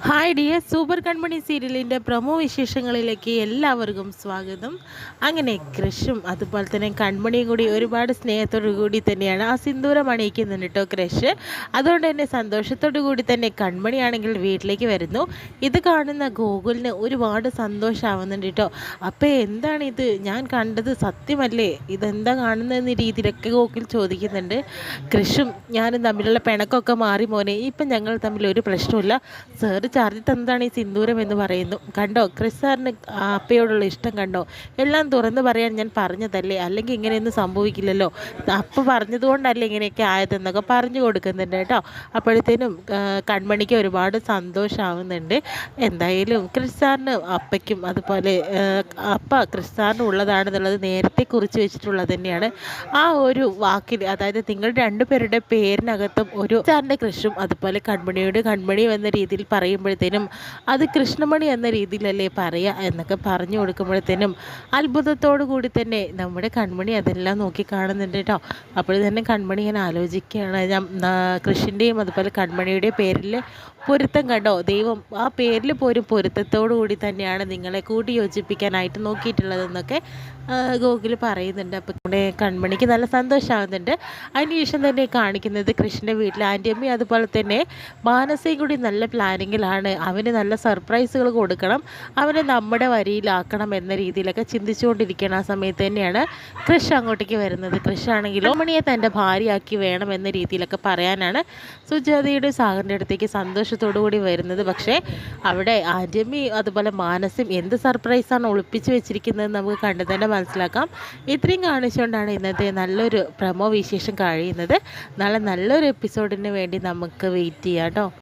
Hi dear, super കൺമണി സീരിയലിൻ്റെ promo വിശേഷങ്ങളിലേക്ക് എല്ലാവർക്കും സ്വാഗതം. അങ്ങനെ ക്രഷും അതുപോലെ തന്നെ കൺമണിയും കൂടി ഒരുപാട് സ്നേഹത്തോടു കൂടി തന്നെയാണ് ആ സിന്ദൂരം അണിയിക്കുന്നുണ്ട് കേട്ടോ ക്രഷ്. അതുകൊണ്ട് തന്നെ സന്തോഷത്തോടു കൂടി തന്നെ കൺമണിയാണെങ്കിൽ വീട്ടിലേക്ക് വരുന്നു. ഇത് കാണുന്ന ഗോകുലിന് ഒരുപാട് സന്തോഷമാവുന്നുണ്ട് കേട്ടോ. അപ്പോൾ എന്താണിത്, ഞാൻ കണ്ടത് സത്യമല്ലേ, ഇതെന്താ കാണുന്നതെന്ന രീതിയിലൊക്കെ ഗോകുൽ ചോദിക്കുന്നുണ്ട്. ക്രഷും ഞാനും തമ്മിലുള്ള പിണക്കൊക്കെ മാറി മോനെ, ഇപ്പം ഞങ്ങൾ തമ്മിൽ ഒരു പ്രശ്നമില്ല. സാറ് ചാർജ് തന്നതാണ് ഈ സിന്ദൂരം എന്ന് പറയുന്നു. കണ്ടോ ക്രിസ് സാറിന് അപ്പയോടുള്ള ഇഷ്ടം കണ്ടോ, എല്ലാം തുറന്നു പറയാൻ ഞാൻ പറഞ്ഞതല്ലേ, അല്ലെങ്കിൽ ഇങ്ങനെയൊന്നും സംഭവിക്കില്ലല്ലോ, അപ്പം പറഞ്ഞതുകൊണ്ടല്ലേ ഇങ്ങനെയൊക്കെ ആയതെന്നൊക്കെ പറഞ്ഞു കൊടുക്കുന്നുണ്ട് കേട്ടോ. അപ്പോഴത്തേനും കൺമണിക്ക് ഒരുപാട് സന്തോഷമാവുന്നുണ്ട്. എന്തായാലും ക്രിസ് സാറിന് അപ്പയ്ക്കും അതുപോലെ അപ്പ ക്രിസ് സാറിന് ഉള്ളതാണെന്നുള്ളത് നേരത്തെ കുറിച്ച് വെച്ചിട്ടുള്ളത് തന്നെയാണ്. ആ ഒരു വാക്കിൽ, അതായത് നിങ്ങൾ രണ്ടുപേരുടെ പേരിനകത്തും ഒരു സാറിൻ്റെ ക്രിഷും അതുപോലെ കൺമണിയുടെ കൺമണിയും എന്ന രീതിയിൽ പറയുമ്പോഴത്തേനും അത് കൃഷ്ണമണി എന്ന രീതിയിലല്ലേ പറയുക എന്നൊക്കെ പറഞ്ഞു കൊടുക്കുമ്പോഴത്തേനും അത്ഭുതത്തോടു കൂടി തന്നെ നമ്മുടെ കൺമണി അതെല്ലാം നോക്കി കാണുന്നുണ്ട് കേട്ടോ. അപ്പോൾ തന്നെ കൺമണി ഞാൻ ആലോചിക്കുകയാണ്, ഞാൻ കൃഷിൻ്റെയും അതുപോലെ കൺമണിയുടെയും പേരിൽ പൊരുത്തം കണ്ടോ, ദൈവം ആ പേരിൽ പോലും പൊരുത്തത്തോടു കൂടി തന്നെയാണ് നിങ്ങളെ കൂടി യോജിപ്പിക്കാനായിട്ട് നോക്കിയിട്ടുള്ളതെന്നൊക്കെ ഗോകുൽ പറയുന്നുണ്ട്. അപ്പോൾ ഇവിടെ കൺമണിക്ക് നല്ല സന്തോഷമാകുന്നുണ്ട്. അതിനുശേഷം തന്നെ കാണിക്കുന്നത് കൃഷ്ണൻ്റെ വീട്ടിൽ ആൻറ്റിയമ്മയും അതുപോലെ തന്നെ മാനസയും കൂടി നല്ല പ്ലാനിങ്ങിലാണ്. അവന് നല്ല സർപ്രൈസുകൾ കൊടുക്കണം, അവനെ നമ്മുടെ വരിയിലാക്കണം എന്ന രീതിയിലൊക്കെ ചിന്തിച്ചുകൊണ്ടിരിക്കണം. ആ സമയത്ത് തന്നെയാണ് കൃഷ് അങ്ങോട്ടേക്ക് വരുന്നത്. കൃഷ് ആണെങ്കിലും മണിയെ തൻ്റെ ഭാര്യയാക്കി വേണം എന്ന രീതിയിലൊക്കെ പറയാനാണ് സുജാതയുടെ സാഗറിൻ്റെ അടുത്തേക്ക് സന്തോഷത്തോടു കൂടി വരുന്നത്. പക്ഷേ അവിടെ ആൻറ്റിയമ്മി അതുപോലെ മാനസും എന്ത് സർപ്രൈസാണ് ഒളിപ്പിച്ച് വെച്ചിരിക്കുന്നത് നമുക്ക് കണ്ടു തന്നെ മനസ്സിലാക്കാം. ഇത്രയും കാണിച്ചുകൊണ്ടാണ് ഇന്നത്തെ നല്ലൊരു പ്രമോ വിശേഷം കഴിയുന്നത്. നാളെ നല്ലൊരു എപ്പിസോഡിന് വേണ്ടി നമുക്ക് വെയിറ്റ് ചെയ്യാം കേട്ടോ.